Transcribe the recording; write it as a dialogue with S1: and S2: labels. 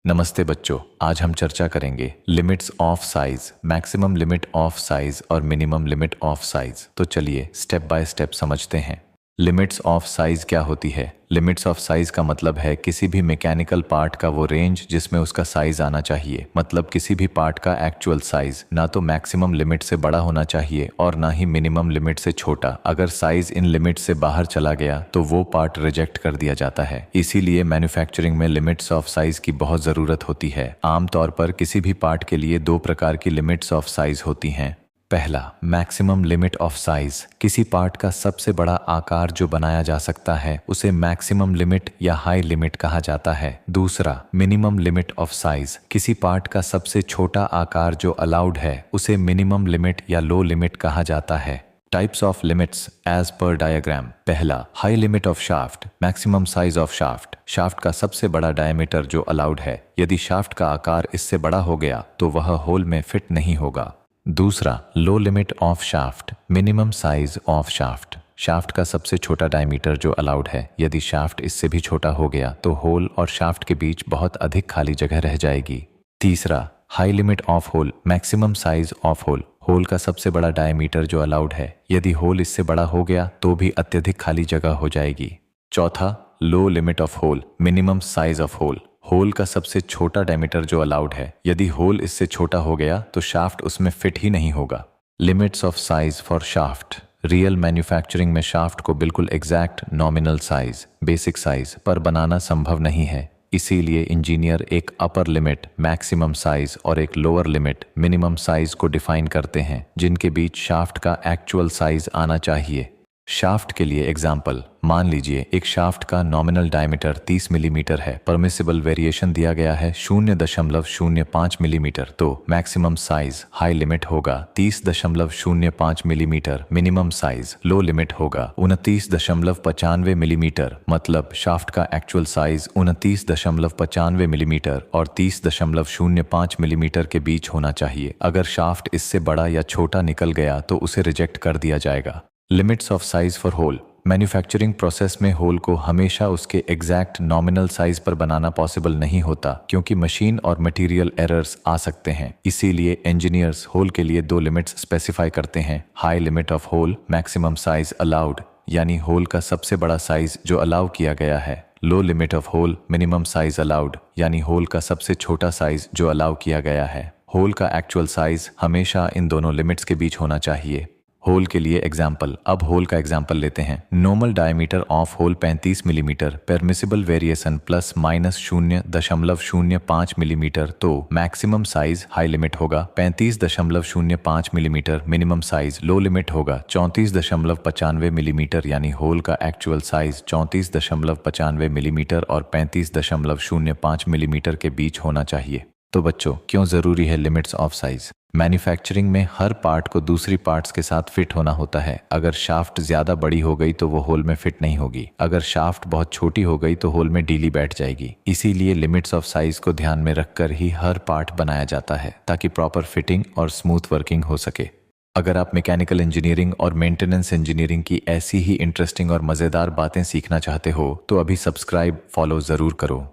S1: नमस्ते बच्चों, आज हम चर्चा करेंगे limits of size, maximum limit of size और मिनिमम लिमिट ऑफ साइज। तो चलिए स्टेप बाय स्टेप समझते हैं। लिमिट्स ऑफ साइज क्या होती है? लिमिट्स ऑफ साइज का मतलब है किसी भी मैकेनिकल पार्ट का वो रेंज जिसमें उसका साइज आना चाहिए। मतलब किसी भी पार्ट का एक्चुअल साइज ना तो मैक्सिमम लिमिट से बड़ा होना चाहिए और ना ही मिनिमम लिमिट से छोटा। अगर साइज इन लिमिट से बाहर चला गया तो वो पार्ट रिजेक्ट कर दिया जाता है। इसीलिए मैन्युफैक्चरिंग में लिमिट्स ऑफ साइज की बहुत ज़रूरत होती है। आमतौर पर किसी भी पार्ट के लिए दो प्रकार की लिमिट्स ऑफ साइज होती हैं। पहला, मैक्सिमम लिमिट ऑफ साइज। किसी पार्ट का सबसे बड़ा आकार जो बनाया जा सकता है उसे मैक्सिमम लिमिट या हाई लिमिट कहा जाता है। दूसरा, मिनिमम लिमिट ऑफ साइज। किसी पार्ट का सबसे छोटा आकार जो अलाउड है उसे मिनिमम लिमिट या लो लिमिट कहा जाता है। Types of limits as per diagram. पहला, high limit of shaft, maximum size of shaft. Shaft का सबसे बड़ा डायमीटर जो अलाउड है। यदि शाफ्ट का आकार इससे बड़ा हो गया तो वह होल में फिट नहीं होगा। दूसरा, low limit of shaft, minimum size of shaft. Shaft का सबसे छोटा डायमीटर जो अलाउड है। यदि शाफ्ट इससे भी छोटा हो गया तो होल और शाफ्ट के बीच बहुत अधिक खाली जगह रह जाएगी। तीसरा, high limit of hole, maximum size of hole. Hole का सबसे बड़ा डायमीटर जो अलाउड है। यदि होल इससे बड़ा हो गया तो भी अत्यधिक खाली जगह हो जाएगी। चौथा, low limit of hole, minimum size of hole. Hole का सबसे छोटा डायमीटर जो अलाउड है। यदि होल इससे छोटा हो गया तो शाफ्ट उसमें फिट ही नहीं होगा। Limits of size for shaft. Real manufacturing में शाफ्ट को बिल्कुल exact nominal size, basic size पर बनाना संभव नहीं है। इसीलिए इंजीनियर एक अपर लिमिट, मैक्सिमम साइज और एक लोअर लिमिट, मिनिमम साइज को डिफाइन करते हैं जिनके बीच शाफ्ट का एक्चुअल साइज आना चाहिए। शाफ्ट के लिए एग्जाम्पल, मान लीजिए एक शाफ्ट का नॉमिनल डायमीटर 30 मिलीमीटर है। परमिसिबल वेरिएशन दिया गया है 0.05 मिलीमीटर। तो मैक्सिमम साइज हाई लिमिट होगा 30.05 millimetre. Minimum size low limit होगा 29.95 मिलीमीटर। मतलब शाफ्ट का एक्चुअल साइज 29.95 मिलीमीटर और 30.05 मिलीमीटर के बीच होना चाहिए। अगर शाफ्ट इससे बड़ा या छोटा निकल गया तो उसे रिजेक्ट कर दिया जाएगा। Limits of size for hole. Manufacturing process में होल को हमेशा उसके एग्जैक्ट नॉमिनल साइज पर बनाना पॉसिबल नहीं होता क्योंकि मशीन और मटेरियल एरर्स आ सकते हैं। इसीलिए इंजीनियर्स होल के लिए दो लिमिट्स स्पेसिफाई करते हैं। High limit of hole, maximum size allowed, यानी होल का सबसे बड़ा साइज जो अलाउ किया गया है। Low limit of hole, minimum size allowed, यानी होल का सबसे छोटा साइज जो अलाउ किया गया है। होल का एक्चुअल साइज हमेशा इन दोनों लिमिट्स के बीच होना चाहिए। होल के लिए एग्जाम्पल। अब होल का एग्जाम्पल लेते हैं। Normal diameter of hole 35 millimetre, permissible variation plus minus 0.05 millimetre. तो मैक्सिमम साइज हाई लिमिट होगा 35.05 millimetre. Minimum size low limit होगा 34.95 मिलीमीटर। यानी होल का एक्चुअल साइज 34.95 मिलीमीटर और 35.05 मिलीमीटर के बीच होना चाहिए। तो बच्चों, क्यों ज़रूरी है लिमिट्स ऑफ साइज? मैन्युफैक्चरिंग में हर पार्ट को दूसरी पार्ट्स के साथ फिट होना होता है। अगर शाफ्ट ज़्यादा बड़ी हो गई तो वो होल में फिट नहीं होगी। अगर शाफ्ट बहुत छोटी हो गई तो होल में ढीली बैठ जाएगी। इसीलिए लिमिट्स ऑफ साइज को ध्यान में रखकर ही हर पार्ट बनाया जाता है ताकि प्रॉपर फिटिंग और स्मूथ वर्किंग हो सके। अगर आप मैकेनिकल इंजीनियरिंग और मेंटेनेंस इंजीनियरिंग की ऐसी ही इंटरेस्टिंग और मज़ेदार बातें सीखना चाहते हो तो अभी सब्सक्राइब, फॉलो ज़रूर करो।